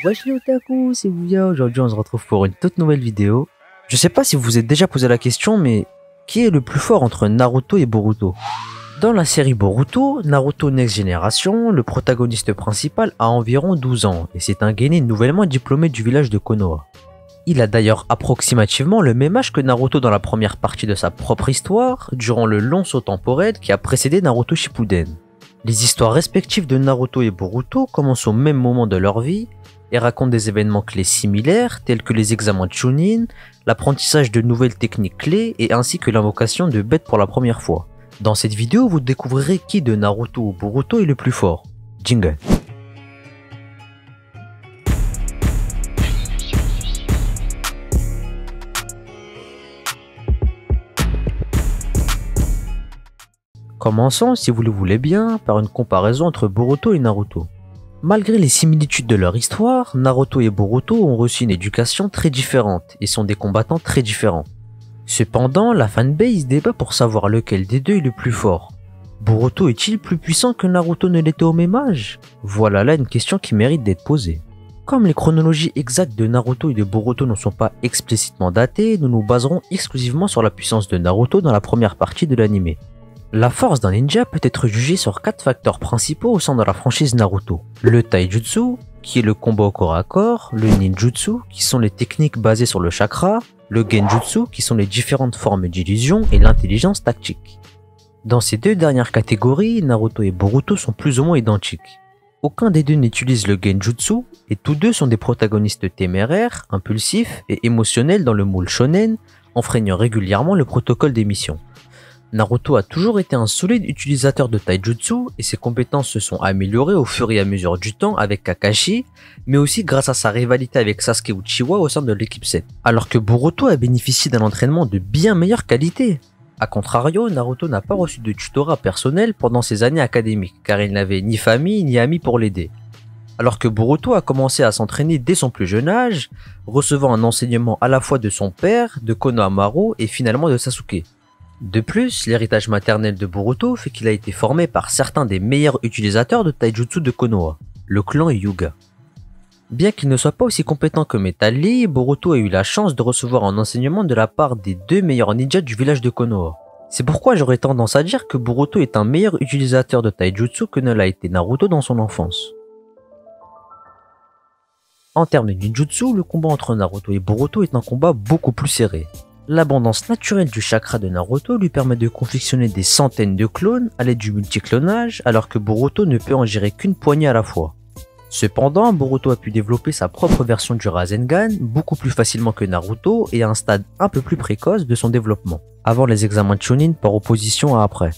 Wesh les otaku, c'est Bouya. Aujourd'hui on se retrouve pour une toute nouvelle vidéo. Je sais pas si vous vous êtes déjà posé la question, mais qui est le plus fort entre Naruto et Boruto? Dans la série Boruto, Naruto Next Generation, le protagoniste principal a environ 12 ans et c'est un genin nouvellement diplômé du village de Konoha. Il a d'ailleurs approximativement le même âge que Naruto dans la première partie de sa propre histoire, durant le long saut temporel qui a précédé Naruto Shippuden. Les histoires respectives de Naruto et Boruto commencent au même moment de leur vie et racontent des événements clés similaires tels que les examens Chunin, l'apprentissage de nouvelles techniques clés et ainsi que l'invocation de bêtes pour la première fois. Dans cette vidéo, vous découvrirez qui de Naruto ou Boruto est le plus fort. Jingle. Commençons, si vous le voulez bien, par une comparaison entre Boruto et Naruto. Malgré les similitudes de leur histoire, Naruto et Boruto ont reçu une éducation très différente et sont des combattants très différents. Cependant, la fanbase débat pour savoir lequel des deux est le plus fort. Boruto est-il plus puissant que Naruto ne l'était au même âge? Voilà là une question qui mérite d'être posée. Comme les chronologies exactes de Naruto et de Boruto ne sont pas explicitement datées, nous nous baserons exclusivement sur la puissance de Naruto dans la première partie de l'anime. La force d'un ninja peut être jugée sur 4 facteurs principaux au sein de la franchise Naruto. Le taijutsu, qui est le combat au corps à corps, le ninjutsu, qui sont les techniques basées sur le chakra, le genjutsu, qui sont les différentes formes d'illusion, et l'intelligence tactique. Dans ces deux dernières catégories, Naruto et Boruto sont plus ou moins identiques. Aucun des deux n'utilise le genjutsu, et tous deux sont des protagonistes téméraires, impulsifs et émotionnels dans le moule shonen, enfreignant régulièrement le protocole des missions. Naruto a toujours été un solide utilisateur de taijutsu et ses compétences se sont améliorées au fur et à mesure du temps avec Kakashi, mais aussi grâce à sa rivalité avec Sasuke Uchiwa au sein de l'équipe 7. Alors que Boruto a bénéficié d'un entraînement de bien meilleure qualité. A contrario, Naruto n'a pas reçu de tutorat personnel pendant ses années académiques, car il n'avait ni famille ni amis pour l'aider. Alors que Boruto a commencé à s'entraîner dès son plus jeune âge, recevant un enseignement à la fois de son père, de Konohamaru et finalement de Sasuke. De plus, l'héritage maternel de Boruto fait qu'il a été formé par certains des meilleurs utilisateurs de taijutsu de Konoha, le clan Hyuga. Bien qu'il ne soit pas aussi compétent que Metal Lee, Boruto a eu la chance de recevoir un enseignement de la part des deux meilleurs ninjas du village de Konoha. C'est pourquoi j'aurais tendance à dire que Boruto est un meilleur utilisateur de taijutsu que ne l'a été Naruto dans son enfance. En termes de ninjutsu, le combat entre Naruto et Boruto est un combat beaucoup plus serré. L'abondance naturelle du chakra de Naruto lui permet de confectionner des centaines de clones à l'aide du multiclonage, alors que Boruto ne peut en gérer qu'une poignée à la fois. Cependant, Boruto a pu développer sa propre version du Rasengan beaucoup plus facilement que Naruto et à un stade un peu plus précoce de son développement, avant les examens Chunin par opposition à après.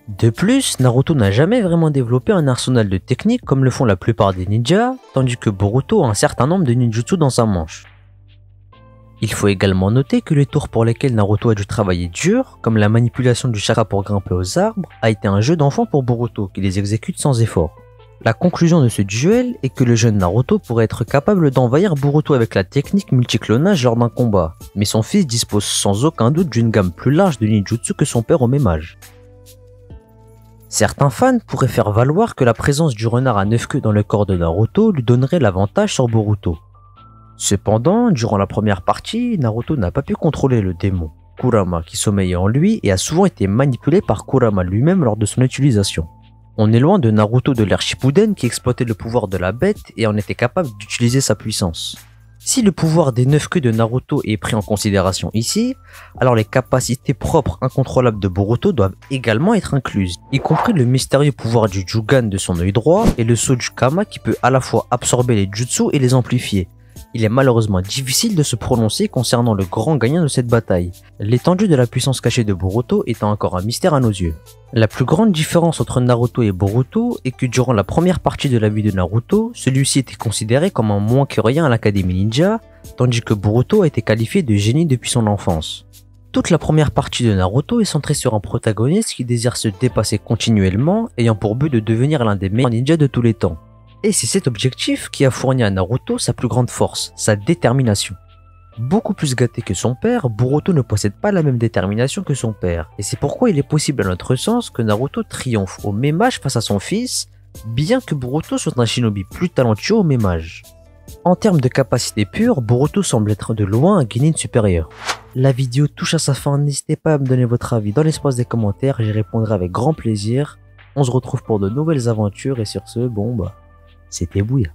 De plus, Naruto n'a jamais vraiment développé un arsenal de techniques comme le font la plupart des ninjas, tandis que Boruto a un certain nombre de ninjutsu dans sa manche. Il faut également noter que les tours pour lesquels Naruto a dû travailler dur, comme la manipulation du chakra pour grimper aux arbres, a été un jeu d'enfant pour Boruto qui les exécute sans effort. La conclusion de ce duel est que le jeune Naruto pourrait être capable d'envahir Boruto avec la technique multiclonage lors d'un combat, mais son fils dispose sans aucun doute d'une gamme plus large de ninjutsu que son père au même âge. Certains fans pourraient faire valoir que la présence du renard à 9 queues dans le corps de Naruto lui donnerait l'avantage sur Boruto. Cependant, durant la première partie, Naruto n'a pas pu contrôler le démon, Kurama, qui sommeillait en lui et a souvent été manipulé par Kurama lui-même lors de son utilisation. On est loin de Naruto de l'ère Shippuden qui exploitait le pouvoir de la bête et en était capable d'utiliser sa puissance. Si le pouvoir des 9 queues de Naruto est pris en considération ici, alors les capacités propres incontrôlables de Boruto doivent également être incluses, y compris le mystérieux pouvoir du Jugan de son œil droit et le Sojukama qui peut à la fois absorber les jutsu et les amplifier. Il est malheureusement difficile de se prononcer concernant le grand gagnant de cette bataille, l'étendue de la puissance cachée de Boruto étant encore un mystère à nos yeux. La plus grande différence entre Naruto et Boruto est que durant la première partie de la vie de Naruto, celui-ci était considéré comme un moins que rien à l'Académie Ninja, tandis que Boruto a été qualifié de génie depuis son enfance. Toute la première partie de Naruto est centrée sur un protagoniste qui désire se dépasser continuellement, ayant pour but de devenir l'un des meilleurs ninjas de tous les temps. Et c'est cet objectif qui a fourni à Naruto sa plus grande force, sa détermination. Beaucoup plus gâté que son père, Boruto ne possède pas la même détermination que son père, et c'est pourquoi il est possible à notre sens que Naruto triomphe au même âge face à son fils, bien que Boruto soit un shinobi plus talentueux au même âge. En termes de capacité pure, Boruto semble être de loin un Genin supérieur. La vidéo touche à sa fin, n'hésitez pas à me donner votre avis dans l'espace des commentaires, j'y répondrai avec grand plaisir. On se retrouve pour de nouvelles aventures et sur ce, bon bah, c'était Bouya.